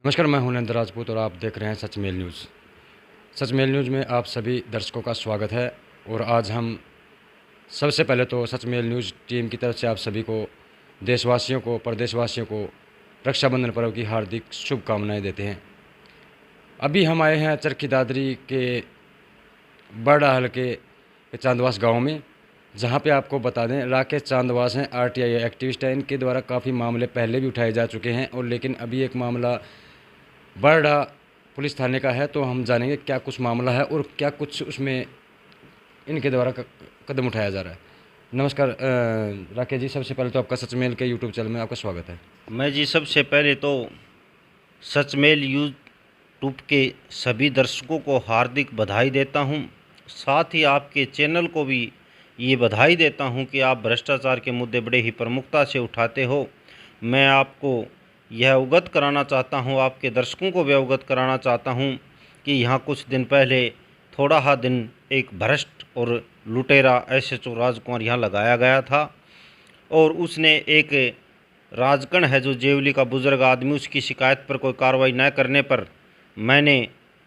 नमस्कार, मैं हूं नरेंद्र राजपूत और आप देख रहे हैं सच मेल न्यूज़। सच मेल न्यूज़ में आप सभी दर्शकों का स्वागत है। और आज हम सबसे पहले तो सच मेल न्यूज़ टीम की तरफ से आप सभी को, देशवासियों को, प्रदेशवासियों को रक्षाबंधन पर्व की हार्दिक शुभकामनाएं देते हैं। अभी हम आए हैं चरखी दादरी के बड़ा हल्के के चांदवास गांव में, जहां पे आपको बता दें राकेश चांदवास हैं, आरटीआई एक्टिविस्ट हैं। इनके द्वारा काफ़ी मामले पहले भी उठाए जा चुके हैं और लेकिन अभी एक मामला बरडा पुलिस थाने का है, तो हम जानेंगे क्या कुछ मामला है और क्या कुछ उसमें इनके द्वारा कदम उठाया जा रहा है। नमस्कार राकेश जी, सबसे पहले तो आपका सचमेल के यूट्यूब चैनल में आपका स्वागत है। मैं जी सबसे पहले तो सचमेल यूट्यूब के सभी दर्शकों को हार्दिक बधाई देता हूं। साथ ही आपके चैनल को भी ये बधाई देता हूं कि आप भ्रष्टाचार के मुद्दे बड़े ही प्रमुखता से उठाते हो। मैं आपको यह अवगत कराना चाहता हूं, आपके दर्शकों को भी अवगत कराना चाहता हूं कि यहाँ कुछ दिन पहले थोड़ा दिन एक भ्रष्ट और लुटेरा एसएचओ राजकुमार यहाँ लगाया गया था और उसने एक राजकण है जो जेवली का बुजुर्ग आदमी, उसकी शिकायत पर कोई कार्रवाई न करने पर मैंने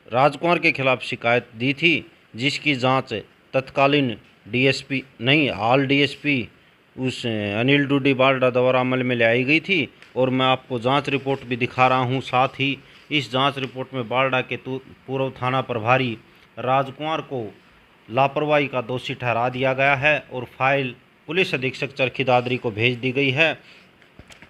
राजकुमार के खिलाफ़ शिकायत दी थी, जिसकी जांच तत्कालीन डीएसपी नहीं हाल डीएसपी उस अनिल डूडी बाल्डा द्वारा अमल में लाई गई थी। और मैं आपको जांच रिपोर्ट भी दिखा रहा हूं। साथ ही इस जांच रिपोर्ट में बाल्डा के पूर्व थाना प्रभारी राजकुमार को लापरवाही का दोषी ठहरा दिया गया है और फाइल पुलिस अधीक्षक चरखी दादरी को भेज दी गई है,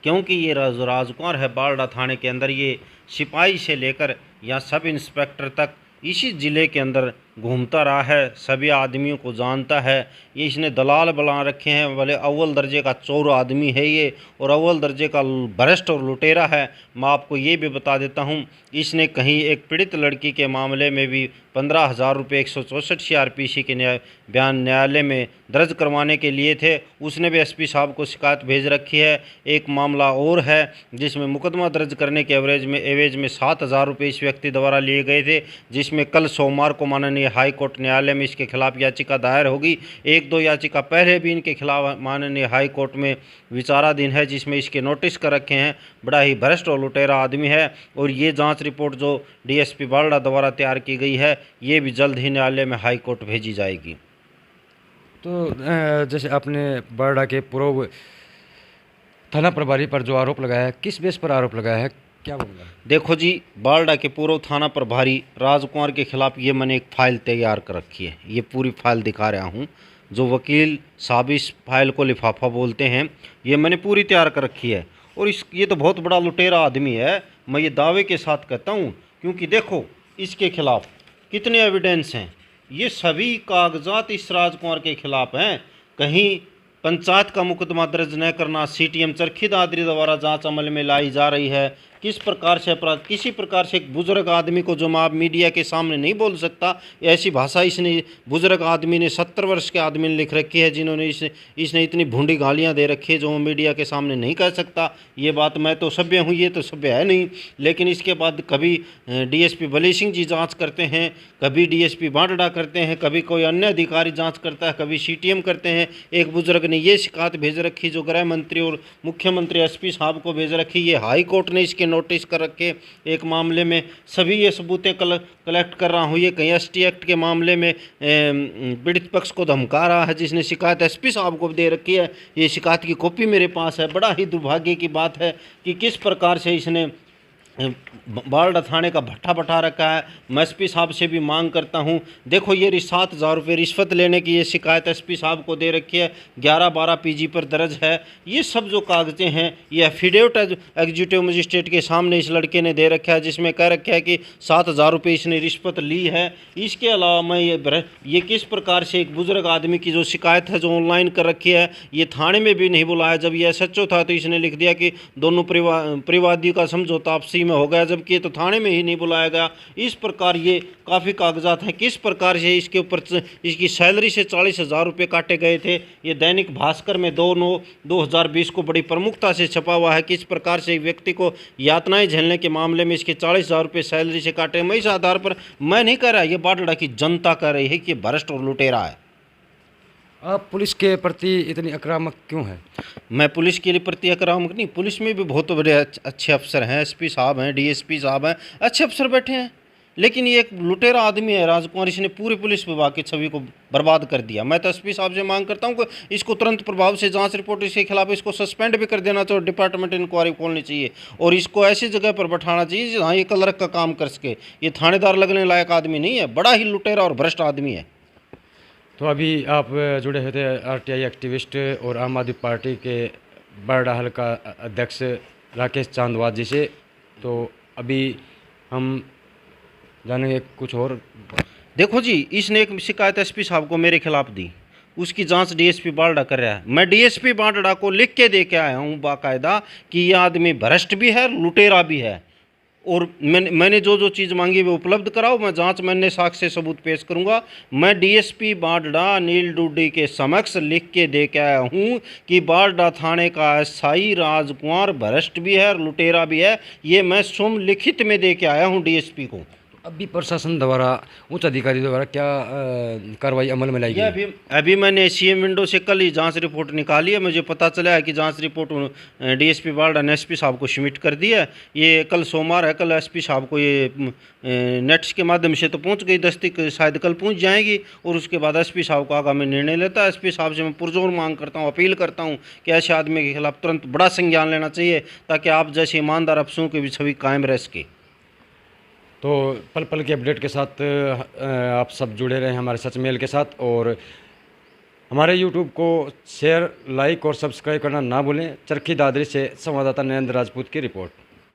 क्योंकि ये राजकुमार है बाल्डा थाने के अंदर, ये सिपाही से लेकर या सब इंस्पेक्टर तक इसी ज़िले के अंदर घूमता रहा है, सभी आदमियों को जानता है। ये इसने दलाल बना रखे हैं, भले अव्वल दर्जे का चोर आदमी है ये और अव्वल दर्जे का भ्रष्ट और लुटेरा है। मैं आपको ये भी बता देता हूँ, इसने कहीं एक पीड़ित लड़की के मामले में भी 15,000 रुपये 164 CRPC के बयान न्यायालय में दर्ज करवाने के लिए थे, उसने भी एसपी साहब को शिकायत भेज रखी है। एक मामला और है जिसमें मुकदमा दर्ज करने के एवरेज में 7,000 रुपये इस व्यक्ति द्वारा लिए गए थे, जिसमें कल सोमवार को माननीय हाई कोर्ट न्यायालय में इसके खिलाफ याचिका दायर होगी। एक दो याचिका पहले भी इनके खिलाफ माननीय हाई कोर्ट में विचाराधीन है, जिसमें इसके नोटिस कर रखे हैं। बड़ा ही भ्रष्ट और लुटेरा आदमी है और ये जांच रिपोर्ट जो डीएसपी बाल्डा द्वारा तैयार की गई है, ये भी जल्द ही न्यायालय में हाई कोर्ट भेजी जाएगी। तो जैसे आपने बरडा के पूर्व थाना प्रभारी पर जो आरोप लगाया है, किस बेस पर आरोप लगाया है, क्या बोलना है? देखो जी, बाल्डा के पूर्व थाना प्रभारी राजकुमार के खिलाफ ये मैंने एक फ़ाइल तैयार कर रखी है, ये पूरी फाइल दिखा रहा हूँ। जो वकील साहब इस फाइल को लिफाफा बोलते हैं, ये मैंने पूरी तैयार कर रखी है। और ये तो बहुत बड़ा लुटेरा आदमी है, मैं ये दावे के साथ कहता हूँ, क्योंकि देखो इसके खिलाफ कितने एविडेंस हैं। ये सभी कागजात इस राजकुमार के खिलाफ हैं। कहीं पंचायत का मुकदमा दर्ज न करना, सीटीएम चरखी दादरी द्वारा जांच अमल में लाई जा रही है। किस प्रकार से अपराध, किसी प्रकार से एक बुजुर्ग आदमी को जो आप मीडिया के सामने नहीं बोल सकता, ऐसी भाषा इसने बुजुर्ग आदमी ने 70 वर्ष के आदमी ने लिख रखी है, जिन्होंने इसने इतनी भूंडी गालियां दे रखी है जो वो मीडिया के सामने नहीं कह सकता। ये बात मैं तो सभ्य हूँ, ये तो सभ्य है नहीं। लेकिन इसके बाद कभी डीएसपी बली सिंह जी जाँच करते हैं, कभी डीएसपी बांडा करते हैं, कभी कोई अन्य अधिकारी जाँच करता है, कभी सीटीएम करते हैं। एक बुजुर्ग ने ये शिकायत भेज रखी जो गृह मंत्री और मुख्यमंत्री एसपी साहब को भेज रखी, ये हाई कोर्ट ने इसके नोटिस कर रखे। एक मामले में सभी ये सबूतें कलेक्ट कर रहा हूँ। ये कहीं एसटी एक्ट के मामले में पीड़ित पक्ष को धमका रहा है, जिसने शिकायत एसपी साहब को दे रखी है। ये शिकायत की कॉपी मेरे पास है। बड़ा ही दुर्भाग्य की बात है कि किस प्रकार से इसने बाल्डा थाने का भट्ठा बटा रखा है। मैं एसपी साहब से भी मांग करता हूं, देखो ये 7,000 रुपये रिश्वत लेने की ये शिकायत एसपी साहब को दे रखी है, 11-12 पीजी पर दर्ज है। ये सब जो कागज़ें हैं, ये एफिडेविट एग्जीक्यूटिव मजिस्ट्रेट के सामने इस लड़के ने दे रखा है, जिसमें कह रखा है कि 7,000 रुपये इसने रिश्वत ली है। इसके अलावा मैं ये किस प्रकार से एक बुजुर्ग आदमी की जो शिकायत है जो ऑनलाइन कर रखी है, ये थाने में भी नहीं बुलाया। जब ये एसएचओ था तो इसने लिख दिया कि दोनों परिवादियों का समझौता आपसी में हो गया, जबकि ये तो थाने में ही नहीं बुलाया गया। इस प्रकार ये काफ़ी कागजात हैं। किस प्रकार से इसके ऊपर इसकी सैलरी से 40,000 रुपये काटे गए थे, ये दैनिक भास्कर में 2/9/2020 को बड़ी प्रमुखता से छपा हुआ है। किस प्रकार से एक व्यक्ति को यातनाएं झेलने के मामले में इसके 40,000 रुपये सैलरी से काटे। मैं इस आधार पर मैं नहीं कह रहा, ये बाडड़ा की जनता कह रही है कि भ्रष्ट और लुटेरा है। आप पुलिस के प्रति इतनी आक्रामक क्यों है? मैं पुलिस के लिए प्रति आक्रामक नहीं, पुलिस में भी बहुत बड़े अच्छे अफसर हैं, एसपी साहब हैं, डीएसपी साहब हैं, अच्छे अफसर बैठे हैं। लेकिन ये एक लुटेरा आदमी है राजकुमार, इसने पूरी पुलिस विभाग की छवि को बर्बाद कर दिया। मैं तो एसपी साहब से मांग करता हूँ कि इसको तुरंत प्रभाव से जांच रिपोर्ट इसके खिलाफ इसको सस्पेंड भी कर देना चाहिए, डिपार्टमेंट इंक्वायरी खोलनी चाहिए और इसको ऐसी जगह पर बैठाना चाहिए जहाँ ये क्लर्क का काम कर सके। ये थानेदार लगने लायक आदमी नहीं है, बड़ा ही लुटेरा और भ्रष्ट आदमी है। तो अभी आप जुड़े हुए थे आरटीआई एक्टिविस्ट और आम आदमी पार्टी के बरडा हल्का अध्यक्ष राकेश चांदवाद जी से, तो अभी हम जानेंगे कुछ और। देखो जी, इसने एक शिकायत एसपी साहब को मेरे खिलाफ दी, उसकी जांच डीएसपी बारडा कर रहा है। मैं डीएसपी बारडा को लिख के दे के आया हूँ बाकायदा कि ये आदमी भ्रष्ट भी है, लुटेरा भी है, और मैंने जो जो चीज़ मांगी वो उपलब्ध कराओ। मैं जांच मैंने साक्ष्य सबूत पेश करूंगा। मैं डीएसपी बारडा अनिल डूडी के समक्ष लिख के दे के आया हूँ कि बारडा थाने का एसआई राजकुमार भ्रष्ट भी है और लुटेरा भी है। ये मैं स्वयं लिखित में दे के आया हूँ डीएसपी को। अभी प्रशासन द्वारा, उच्च अधिकारी द्वारा क्या कार्रवाई अमल में लाई गई? अभी मैंने सीएम विंडो से कल ही जांच रिपोर्ट निकाली है। मुझे पता चला है कि जांच रिपोर्ट डीएसपी बारडा ने एसपी साहब को सबमिट कर दी है। ये कल सोमवार है, कल एसपी साहब को ये नेट्स के माध्यम से तो पहुंच गई, दस्तक शायद कल पहुंच जाएगी और उसके बाद एसपी साहब को आगामी निर्णय लेता है। एसपी साहब से मैं पुरजोर मांग करता हूँ, अपील करता हूँ कि ऐसे आदमी के खिलाफ तुरंत बड़ा संज्ञान लेना चाहिए ताकि आप जैसे ईमानदार अफसरों की भी छवि कायम रह सके। तो पल पल के अपडेट के साथ आप सब जुड़े रहे हमारे सचमेल के साथ, और हमारे यूट्यूब को शेयर, लाइक और सब्सक्राइब करना ना भूलें। चरखी दादरी से संवाददाता नरेंद्र राजपूत की रिपोर्ट।